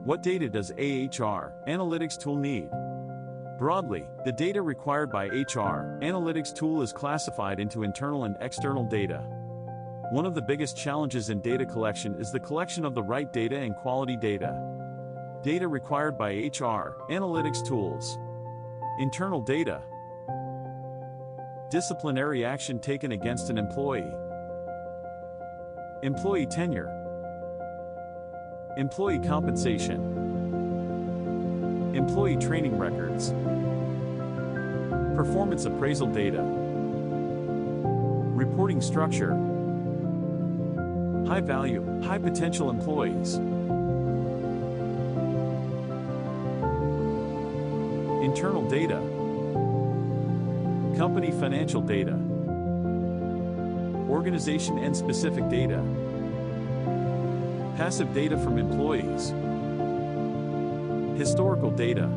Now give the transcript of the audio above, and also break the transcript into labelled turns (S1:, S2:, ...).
S1: What data does HR analytics tool need? Broadly, the data required by HR analytics tool is classified into internal and external data. One of the biggest challenges in data collection is the collection of the right data and quality data. Data required by HR analytics tools. Internal data. Disciplinary action taken against an employee. Employee tenure. Employee compensation. Employee training records. Performance appraisal data. Reporting structure. High value, high potential employees. Internal data. Company financial data. Organization and specific data. Passive data from employees. Historical data.